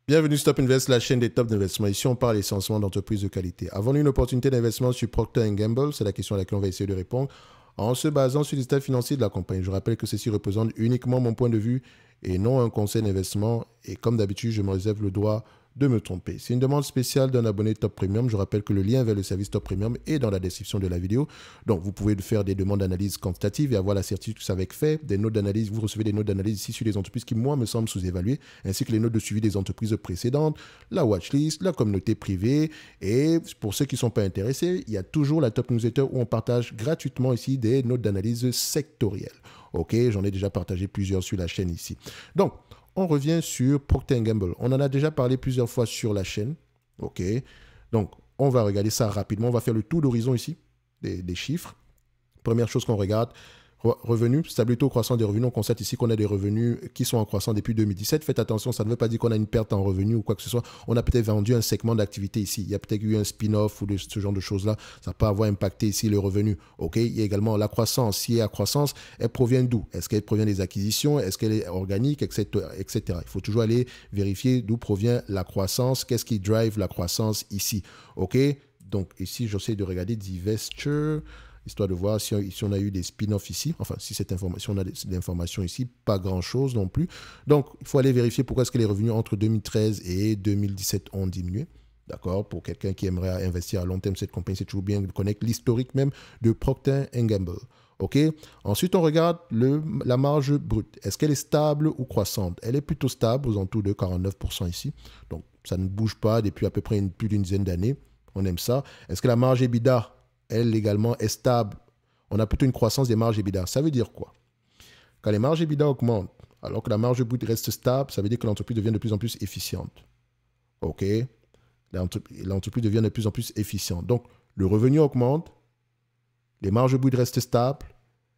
Bienvenue sur Top Invest, la chaîne des top d'investissement. Ici, on parle essentiellement d'entreprises de qualité. Avons-nous une opportunité d'investissement sur Procter Gamble? C'est la question à laquelle on va essayer de répondre en se basant sur les états financiers de la compagnie. Je rappelle que ceci représente uniquement mon point de vue et non un conseil d'investissement. Et comme d'habitude, je me réserve le droit de me tromper. C'est une demande spéciale d'un abonné Top Premium. Je rappelle que le lien vers le service Top Premium est dans la description de la vidéo. Donc, vous pouvez faire des demandes d'analyse quantitative et avoir la certitude que ça va être fait. Des notes d'analyse, vous recevez des notes d'analyse ici sur les entreprises qui, moi, me semblent sous-évaluées, ainsi que les notes de suivi des entreprises précédentes, la watchlist, la communauté privée. Et pour ceux qui ne sont pas intéressés, il y a toujours la Top Newsletter où on partage gratuitement ici des notes d'analyse sectorielles. Ok, j'en ai déjà partagé plusieurs sur la chaîne ici. Donc, on revient sur Procter Gamble. On en a déjà parlé plusieurs fois sur la chaîne. OK. Donc, on va regarder ça rapidement. On va faire le tour d'horizon ici des chiffres. Première chose qu'on regarde, revenus, stabilité au croissant des revenus. On constate ici qu'on a des revenus qui sont en croissance depuis 2017. Faites attention, ça ne veut pas dire qu'on a une perte en revenus ou quoi que ce soit. On a peut-être vendu un segment d'activité ici. Il y a peut-être eu un spin-off ou ce genre de choses-là. Ça peut avoir impacté ici le revenu. OK. Il y a également la croissance. Si il y a croissance, elle provient d'où? Est-ce qu'elle provient des acquisitions? Est-ce qu'elle est organique, etc. Il faut toujours aller vérifier d'où provient la croissance. Qu'est-ce qui drive la croissance ici? OK. Donc ici, j'essaie de regarder divestiture, histoire de voir si on a eu des spin-offs ici. Enfin, si cette information, on a des informations ici, pas grand-chose non plus. Donc, il faut aller vérifier pourquoi est-ce que les revenus entre 2013 et 2017 ont diminué. D'accord? Pour quelqu'un qui aimerait investir à long terme cette compagnie, c'est toujours bien de connaître l'historique même de Procter Gamble. OK? Ensuite, on regarde la marge brute. Est-ce qu'elle est stable ou croissante? Elle est plutôt stable, aux alentours de 49% ici. Donc, ça ne bouge pas depuis à peu près plus d'une dizaine d'années. On aime ça. Est-ce que la marge EBITDA, elle également est stable? On a plutôt une croissance des marges EBITDA. Ça veut dire quoi? Quand les marges EBITDA augmentent, alors que la marge brute reste stable, ça veut dire que l'entreprise devient de plus en plus efficiente. OK? L'entreprise devient de plus en plus efficiente. Donc, le revenu augmente, les marges brutes restent stables,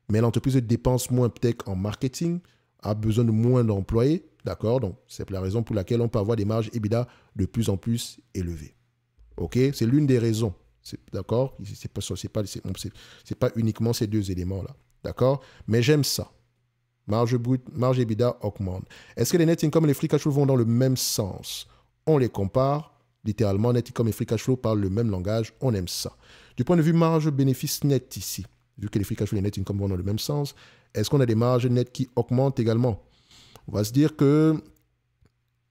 mais l'entreprise dépense moins peut-être en marketing, a besoin de moins d'employés. D'accord? Donc, c'est la raison pour laquelle on peut avoir des marges EBITDA de plus en plus élevées. OK? C'est l'une des raisons. D'accord? C'est pas uniquement ces deux éléments-là. D'accord? Mais j'aime ça. Marge brute, marge EBITDA augmente. Est-ce que les net income et les free cash flow vont dans le même sens? On les compare. Littéralement, net income et free cash flow parlent le même langage. On aime ça. Du point de vue marge bénéfice net ici, vu que les free cash flow et les net income vont dans le même sens, est-ce qu'on a des marges nettes qui augmentent également? On va se dire que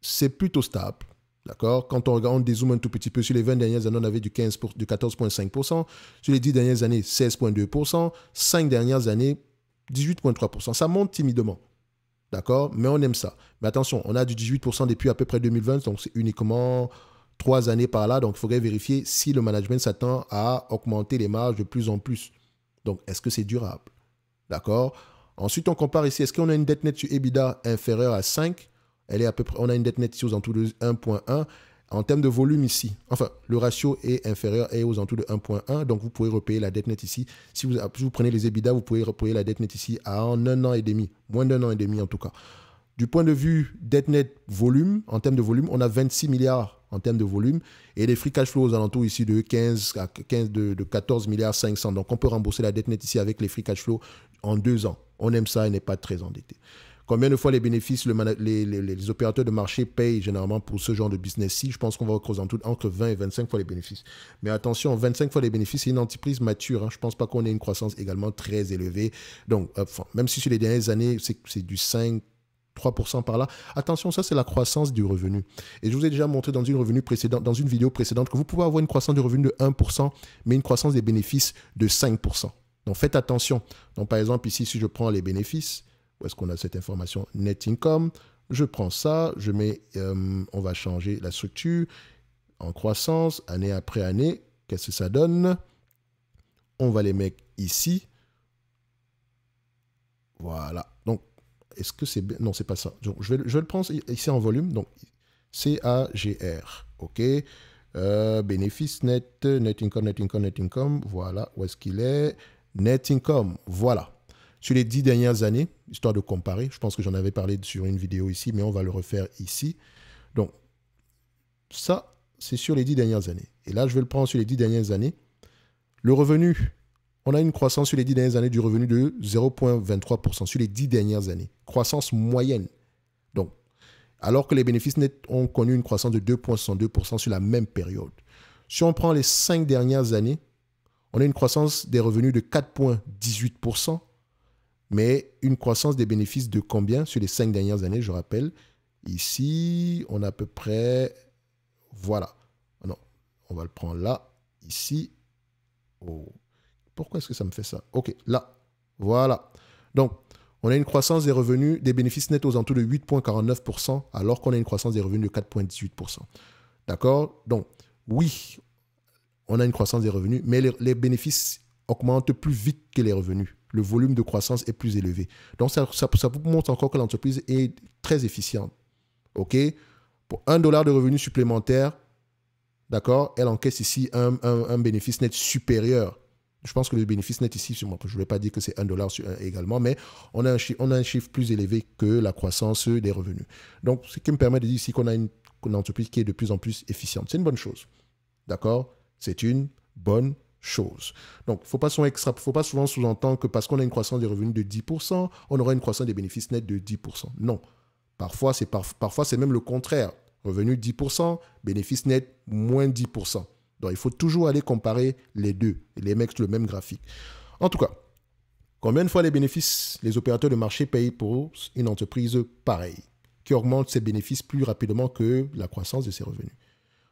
c'est plutôt stable. D'accord? Quand on regarde, on dézoome un tout petit peu, sur les 20 dernières années, on avait du 14,5%. Sur les 10 dernières années, 16,2%. 5 dernières années, 18,3%. Ça monte timidement. D'accord? Mais on aime ça. Mais attention, on a du 18% depuis à peu près 2020, donc c'est uniquement 3 années par là. Donc il faudrait vérifier si le management s'attend à augmenter les marges de plus en plus. Donc est-ce que c'est durable? D'accord? Ensuite, on compare ici, est-ce qu'on a une dette nette sur EBITDA inférieure à 5? Elle est à peu près, on a une dette nette ici aux alentours de 1,1. En termes de volume ici, enfin, le ratio est inférieur et aux alentours de 1,1. Donc, vous pouvez repayer la dette nette ici. Si vous prenez les EBITDA, vous pouvez repayer la dette nette ici en 1 an et demi. Moins d'1 an et demi en tout cas. Du point de vue dette nette volume, en termes de volume, on a 26 milliards en termes de volume et les free cash flow aux alentours ici de 14 milliards 500. Donc, on peut rembourser la dette nette ici avec les free cash flow en 2 ans. On aime ça et n'est pas très endetté. Combien de fois les bénéfices, les opérateurs de marché payent généralement pour ce genre de business-ci? Je pense qu'on va recroiser entre 20 et 25 fois les bénéfices. Mais attention, 25 fois les bénéfices, c'est une entreprise mature. Hein. Je ne pense pas qu'on ait une croissance également très élevée. Donc, même si sur les dernières années, c'est du 5, 3% par là. Attention, ça, c'est la croissance du revenu. Et je vous ai déjà montré dans une vidéo précédente que vous pouvez avoir une croissance du revenu de 1%, mais une croissance des bénéfices de 5%. Donc, faites attention. Donc, par exemple, ici, si je prends les bénéfices, où est-ce qu'on a cette information? Net income. Je prends ça, je mets, on va changer la structure en croissance, année après année. Qu'est-ce que ça donne? On va les mettre ici. Voilà. Donc, est-ce que c'est bien? Non, c'est pas ça. Donc, je vais le prendre ici en volume. Donc, CAGR. OK. Bénéfice net, net income, net income, net income. Voilà. Où est-ce qu'il est? Net income. Voilà. Sur les 10 dernières années, histoire de comparer, je pense que j'en avais parlé sur une vidéo ici, mais on va le refaire ici. Donc, ça, c'est sur les 10 dernières années. Et là, je vais le prendre sur les 10 dernières années. Le revenu, on a une croissance sur les 10 dernières années du revenu de 0,23% sur les 10 dernières années. Croissance moyenne. Donc, alors que les bénéfices nets ont connu une croissance de 2,62% sur la même période. Si on prend les 5 dernières années, on a une croissance des revenus de 4,18%, mais une croissance des bénéfices de combien sur les 5 dernières années, je rappelle. Ici, on a à peu près... Voilà. Non, on va le prendre là, ici. Oh. Pourquoi est-ce que ça me fait ça? OK, là. Voilà. Donc, on a une croissance des revenus, des bénéfices nets aux alentours de 8,49%, alors qu'on a une croissance des revenus de 4,18%. D'accord? Donc, oui, on a une croissance des revenus, mais les bénéfices augmentent plus vite que les revenus. Le volume de croissance est plus élevé. Donc, ça vous montre encore que l'entreprise est très efficiente. OK? Pour $1 de revenus supplémentaires, d'accord, elle encaisse ici un bénéfice net supérieur. Je pense que le bénéfice net ici, je ne vais pas dire que c'est $1 également, mais on a un chiffre plus élevé que la croissance des revenus. Donc, ce qui me permet de dire ici qu'on a une entreprise qui est de plus en plus efficiente. C'est une bonne chose. D'accord? C'est une bonne chose. Donc, il ne faut pas souvent sous-entendre que parce qu'on a une croissance des revenus de 10%, on aura une croissance des bénéfices nets de 10%. Non. Parfois, c'est même le contraire. Revenu 10%, bénéfice net moins 10%. Donc, il faut toujours aller comparer les deux et les mettre sur le même graphique. En tout cas, combien de fois les opérateurs de marché payent pour une entreprise pareille, qui augmente ses bénéfices plus rapidement que la croissance de ses revenus?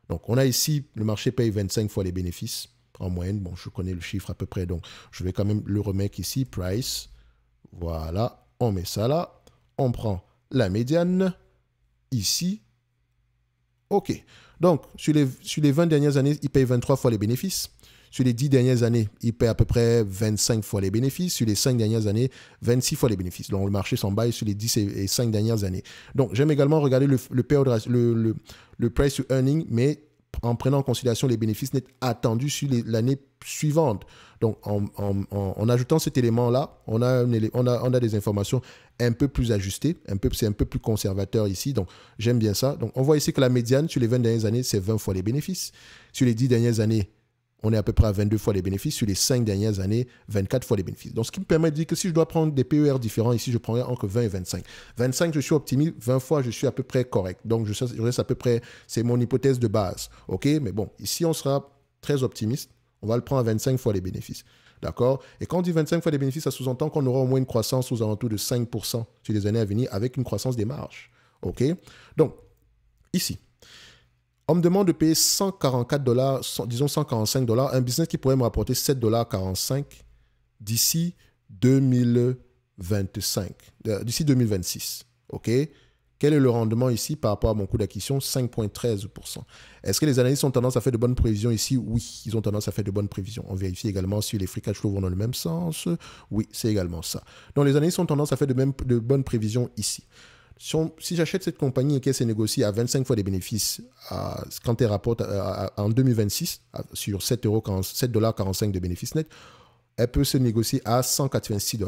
Donc, on a ici, le marché paye 25 fois les bénéfices en moyenne. Bon, je connais le chiffre à peu près, donc je vais quand même le remettre ici, price. Voilà, on met ça là. On prend la médiane ici. OK. Donc, sur les 20 dernières années, il paye 23 fois les bénéfices. Sur les 10 dernières années, il paye à peu près 25 fois les bénéfices. Sur les 5 dernières années, 26 fois les bénéfices. Donc, le marché s'emballe sur les 10 et 5 dernières années. Donc, j'aime également regarder le price to earning, mais en prenant en considération les bénéfices nets attendus sur l'année suivante. Donc, en ajoutant cet élément-là, on a des informations un peu plus ajustées, c'est un peu plus conservateur ici, donc j'aime bien ça. Donc, on voit ici que la médiane sur les 20 dernières années, c'est 20 fois les bénéfices. Sur les 10 dernières années, on est à peu près à 22 fois les bénéfices. Sur les 5 dernières années, 24 fois les bénéfices. Donc, ce qui me permet de dire que si je dois prendre des PER différents, ici, je prendrai entre 20 et 25. 25, je suis optimiste. 20 fois, je suis à peu près correct. Donc, je reste à peu près, c'est mon hypothèse de base. OK? Mais bon, ici, on sera très optimiste. On va le prendre à 25 fois les bénéfices. D'accord? Et quand on dit 25 fois les bénéfices, ça sous-entend qu'on aura au moins une croissance aux alentours de 5% sur les années à venir avec une croissance des marges. OK? Donc, ici, on me demande de payer $144, disons $145, un business qui pourrait me rapporter $7,45 d'ici 2025, d'ici 2026. OK? Quel est le rendement ici par rapport à mon coût d'acquisition? 5,13%. Est-ce que les analystes ont tendance à faire de bonnes prévisions ici? Oui, ils ont tendance à faire de bonnes prévisions. On vérifie également si les free cash flow vont dans le même sens. Oui, c'est également ça. Donc, les analystes ont tendance à faire de bonnes prévisions ici. Si j'achète cette compagnie et qu'elle s'est négociée à 25 fois les bénéfices, quand elle rapporte en 2026 sur $7,45 de bénéfices nets, elle peut se négocier à $186.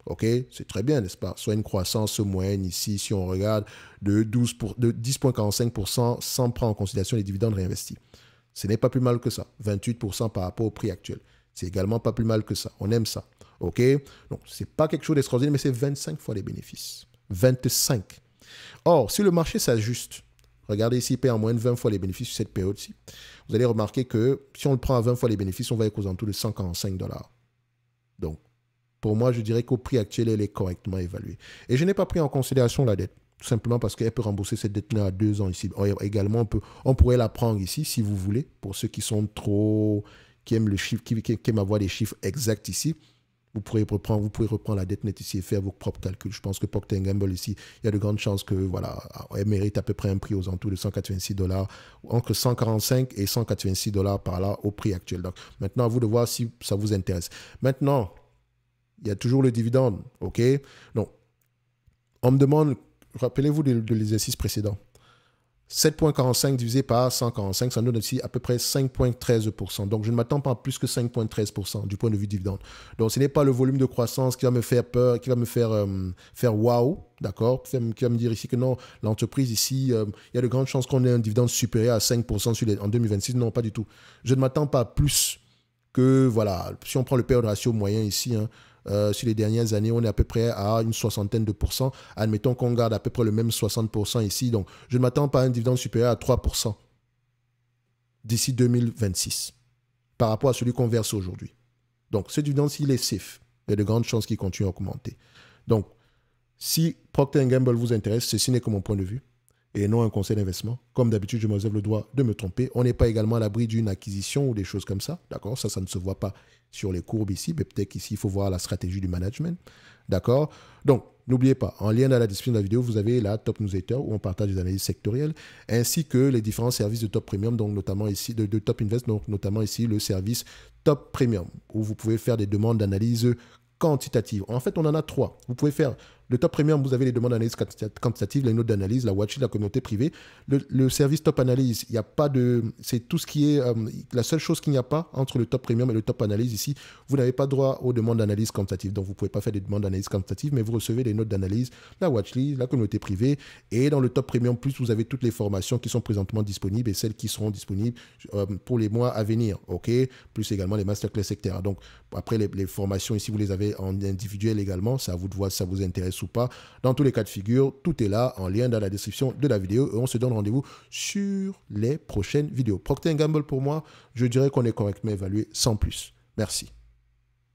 OK, c'est très bien, n'est-ce pas? Soit une croissance moyenne ici, si on regarde, de 10,45% sans prendre en considération les dividendes réinvestis. Ce n'est pas plus mal que ça. 28% par rapport au prix actuel. C'est également pas plus mal que ça. On aime ça. OK? Donc, ce n'est pas quelque chose d'extraordinaire, mais c'est 25 fois les bénéfices. 25. Or, si le marché s'ajuste, regardez ici, il paye en moyenne 20 fois les bénéfices sur cette période-ci. Vous allez remarquer que si on le prend à 20 fois les bénéfices, on va être aux alentours de $145. Donc, pour moi, je dirais qu'au prix actuel, elle est correctement évaluée. Et je n'ai pas pris en considération la dette, tout simplement parce qu'elle peut rembourser cette dette-là à 2 ans ici. Également, on pourrait la prendre ici, si vous voulez, pour ceux qui sont qui aiment le chiffre, qui aiment avoir des chiffres exacts ici. Vous pouvez reprendre la dette nette ici et faire vos propres calculs. Je pense que Procter & Gamble ici, il y a de grandes chances que, voilà, elle mérite à peu près un prix aux alentours de $186, entre 145 et $186 par là au prix actuel. Donc, maintenant, à vous de voir si ça vous intéresse. Maintenant, il y a toujours le dividende, OK? Donc, on me demande, rappelez-vous de l'exercice précédent. 7,45 divisé par 145, ça nous donne ici à peu près 5,13%. Donc, je ne m'attends pas à plus que 5,13% du point de vue dividende. Donc, ce n'est pas le volume de croissance qui va me faire peur, qui va me faire wow, d'accord? Qui va me dire ici que non, l'entreprise ici, il y a de grandes chances qu'on ait un dividende supérieur à 5% en 2026. Non, pas du tout. Je ne m'attends pas à plus que, voilà, si on prend le PE ratio moyen ici, hein, sur les dernières années, on est à peu près à une soixantaine de pourcents. Admettons qu'on garde à peu près le même 60% ici. Donc, je ne m'attends pas à un dividende supérieur à 3% d'ici 2026 par rapport à celui qu'on verse aujourd'hui. Donc, ce dividende, s'il est safe, il y a de grandes chances qu'il continue à augmenter. Donc, si Procter & Gamble vous intéresse, ceci n'est que mon point de vue et non un conseil d'investissement. Comme d'habitude, je me réserve le droit de me tromper. On n'est pas également à l'abri d'une acquisition ou des choses comme ça. D'accord? Ça ne se voit pas sur les courbes ici, mais peut-être qu'ici, il faut voir la stratégie du management. D'accord? Donc, n'oubliez pas, en lien dans la description de la vidéo, vous avez la Top Newsletter où on partage des analyses sectorielles, ainsi que les différents services de Top Premium, donc notamment ici, de Top Invest, donc notamment ici le service Top Premium, où vous pouvez faire des demandes d'analyse quantitative. En fait, on en a 3. Vous pouvez faire le Top Premium, vous avez les demandes d'analyse quantitative, les notes d'analyse, la watchlist, la communauté privée. Le service Top Analyse, il n'y a pas de... C'est tout ce qui est... la seule chose qu'il n'y a pas entre le Top Premium et le Top Analyse ici, vous n'avez pas droit aux demandes d'analyse quantitative. Donc, vous ne pouvez pas faire des demandes d'analyse quantitative, mais vous recevez les notes d'analyse, la watchlist, la communauté privée. Et dans le Top Premium Plus, vous avez toutes les formations qui sont présentement disponibles et celles qui seront disponibles pour les mois à venir. OK? Plus également les masterclass, etc. Donc, après, les formations ici, vous les avez en individuel également. C'est à vous de voir si ça vous intéresse ou pas. Dans tous les cas de figure, tout est là en lien dans la description de la vidéo et on se donne rendez-vous sur les prochaines vidéos. Procter & Gamble, pour moi, je dirais qu'on est correctement évalué sans plus. Merci.